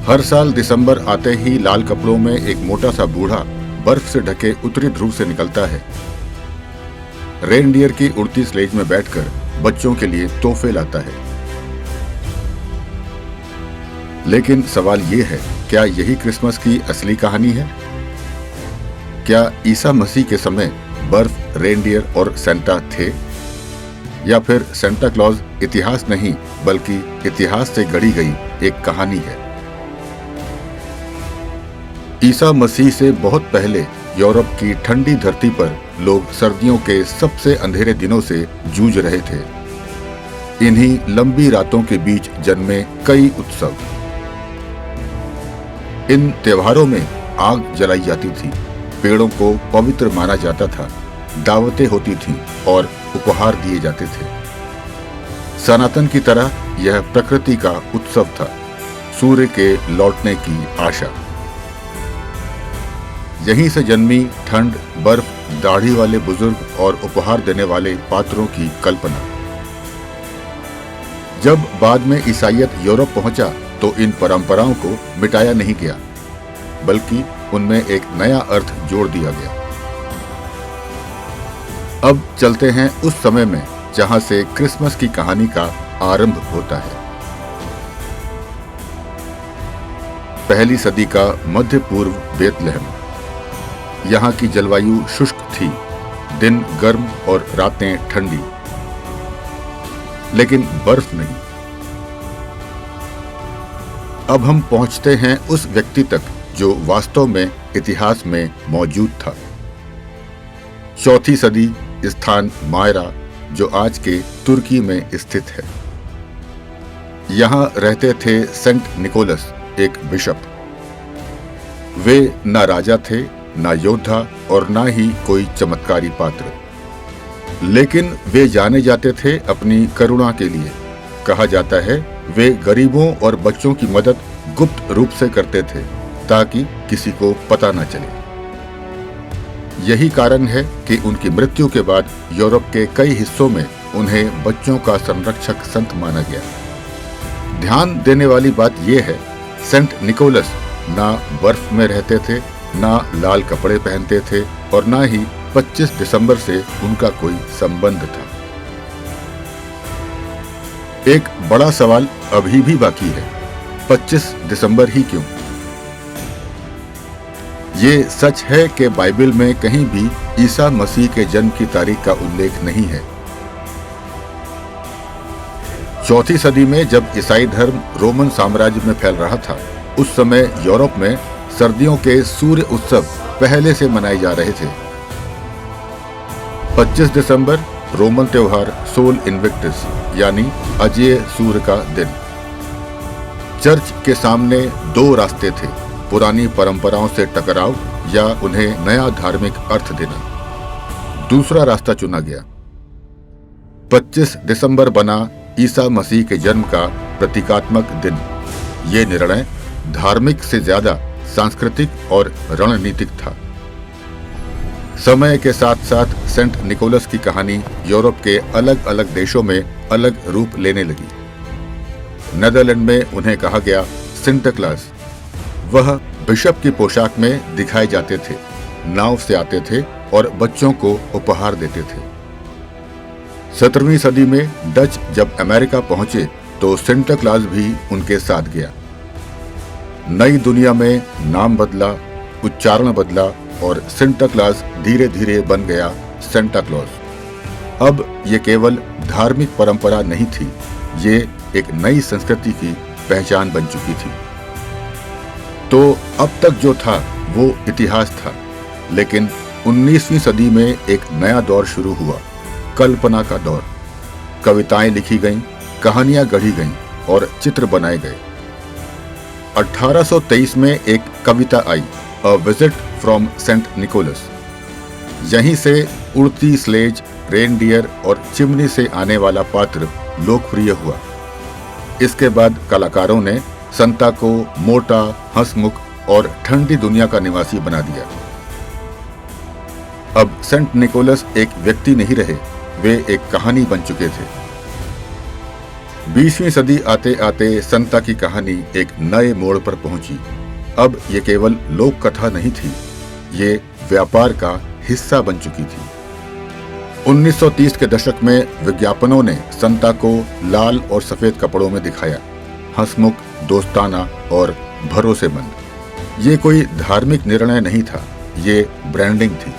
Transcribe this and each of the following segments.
हर साल दिसंबर आते ही लाल कपड़ों में एक मोटा सा बूढ़ा बर्फ से ढके उत्तरी ध्रुव से निकलता है। रेनडियर की उड़ती स्लेज में बैठकर बच्चों के लिए तोहफे लाता है। लेकिन सवाल ये है, क्या यही क्रिसमस की असली कहानी है? क्या ईसा मसीह के समय बर्फ, रेनडियर और सेंटा थे, या फिर सेंटा क्लॉज इतिहास नहीं बल्कि इतिहास से गढ़ी गई एक कहानी है? ईसा मसीह से बहुत पहले यूरोप की ठंडी धरती पर लोग सर्दियों के सबसे अंधेरे दिनों से जूझ रहे थे। इन्हीं लंबी रातों के बीच जन्मे कई उत्सव। इन त्योहारों में आग जलाई जाती थी, पेड़ों को पवित्र माना जाता था, दावतें होती थीं और उपहार दिए जाते थे। सनातन की तरह यह प्रकृति का उत्सव था, सूर्य के लौटने की आशा। यहीं से जन्मी ठंड, बर्फ, दाढ़ी वाले बुजुर्ग और उपहार देने वाले पात्रों की कल्पना। जब बाद में ईसाईयत यूरोप पहुंचा तो इन परंपराओं को मिटाया नहीं गया, बल्कि उनमें एक नया अर्थ जोड़ दिया गया। अब चलते हैं उस समय में जहां से क्रिसमस की कहानी का आरंभ होता है। पहली सदी का मध्य पूर्व बेतलहम। यहाँ की जलवायु शुष्क थी, दिन गर्म और रातें ठंडी, लेकिन बर्फ नहीं। अब हम पहुंचते हैं उस व्यक्ति तक जो वास्तव में इतिहास में मौजूद था। चौथी सदी, स्थान मायरा, जो आज के तुर्की में स्थित है। यहाँ रहते थे सेंट निकोलस, एक बिशप। वे न राजा थे, न योद्धा और न ही कोई चमत्कारी पात्र, लेकिन वे जाने जाते थे अपनी करुणा के लिए। कहा जाता है वे गरीबों और बच्चों की मदद गुप्त रूप से करते थे ताकि किसी को पता न चले। यही कारण है कि उनकी मृत्यु के बाद यूरोप के कई हिस्सों में उन्हें बच्चों का संरक्षक संत माना गया। ध्यान देने वाली बात यह है, सेंट निकोलस ना बर्फ में रहते थे, ना लाल कपड़े पहनते थे और ना ही 25 दिसंबर से उनका कोई संबंध था। एक बड़ा सवाल अभी भी बाकी है, 25 दिसंबर ही क्यों? ये सच है कि बाइबल में कहीं भी ईसा मसीह के जन्म की तारीख का उल्लेख नहीं है। चौथी सदी में जब ईसाई धर्म रोमन साम्राज्य में फैल रहा था, उस समय यूरोप में सर्दियों के सूर्य उत्सव पहले से मनाए जा रहे थे। 25 दिसंबर रोमन त्योहार सोल इन्विक्टस यानी अजेय सूर्य का दिन। चर्च के सामने दो रास्ते थे, पुरानी परंपराओं से टकराव या उन्हें नया धार्मिक अर्थ देना। दूसरा रास्ता चुना गया। 25 दिसंबर बना ईसा मसीह के जन्म का प्रतीकात्मक दिन। ये निर्णय धार्मिक से ज्यादा सांस्कृतिक और रणनीतिक था। समय के साथ साथ सेंट निकोलस की कहानी यूरोप के अलग अलग देशों में अलग रूप लेने लगी। नेदरलैंड में उन्हें कहा गया सिंटरक्लास। वह बिशप की पोशाक में दिखाए जाते थे, नाव से आते थे और बच्चों को उपहार देते थे। 17वीं सदी में डच जब अमेरिका पहुंचे तो सिंटरक्लास भी उनके साथ गया। नई दुनिया में नाम बदला, उच्चारण बदला और सिंटरक्लास धीरे धीरे बन गया सेंटा क्लॉज। अब ये केवल धार्मिक परंपरा नहीं थी, ये एक नई संस्कृति की पहचान बन चुकी थी। तो अब तक जो था वो इतिहास था, लेकिन 19वीं सदी में एक नया दौर शुरू हुआ, कल्पना का दौर। कविताएं लिखी गईं, कहानियां गढ़ी गईं और चित्र बनाए गए। 1823 में एक कविता आई, a visit from Saint Nicholas. यहीं से उड़ती स्लेज, रेनडियर और चिमनी से आने वाला पात्र लोकप्रिय हुआ। इसके बाद कलाकारों ने संता को मोटा, हंसमुख और ठंडी दुनिया का निवासी बना दिया। अब सेंट निकोलस एक व्यक्ति नहीं रहे, वे एक कहानी बन चुके थे। 20वीं सदी आते आते संता की कहानी एक नए मोड़ पर पहुंची। अब ये केवल लोक कथा नहीं थी, ये व्यापार का हिस्सा बन चुकी थी। 1930 के दशक में विज्ञापनों ने संता को लाल और सफेद कपड़ों में दिखाया, हंसमुख, दोस्ताना और भरोसेमंद। ये कोई धार्मिक निर्णय नहीं था, ये ब्रांडिंग थी।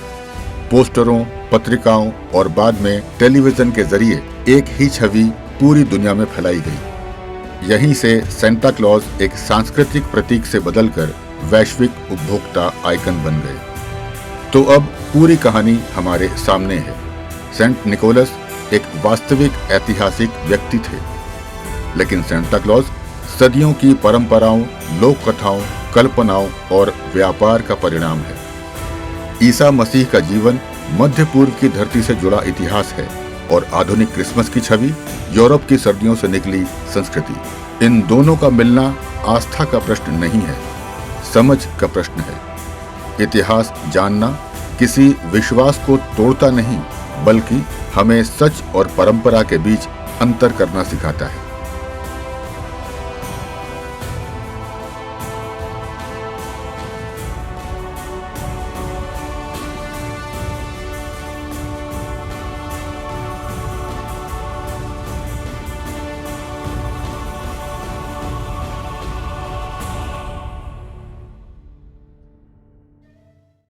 पोस्टरों, पत्रिकाओं और बाद में टेलीविजन के जरिए एक ही छवि पूरी दुनिया में फैलाई गई। यहीं से सेंटा क्लॉज एक सांस्कृतिक प्रतीक से बदलकर वैश्विक उपभोक्ता आइकन बन गए। तो अब पूरी कहानी हमारे सामने है। सेंट निकोलस एक वास्तविक ऐतिहासिक व्यक्ति थे, लेकिन सेंटा क्लॉज सदियों की परंपराओं, लोक कथाओं, कल्पनाओं और व्यापार का परिणाम है। ईसा मसीह का जीवन मध्य पूर्व की धरती से जुड़ा इतिहास है और आधुनिक क्रिसमस की छवि यूरोप की सर्दियों से निकली संस्कृति। इन दोनों का मिलना आस्था का प्रश्न नहीं है, समझ का प्रश्न है। इतिहास जानना किसी विश्वास को तोड़ता नहीं, बल्कि हमें सच और परंपरा के बीच अंतर करना सिखाता है।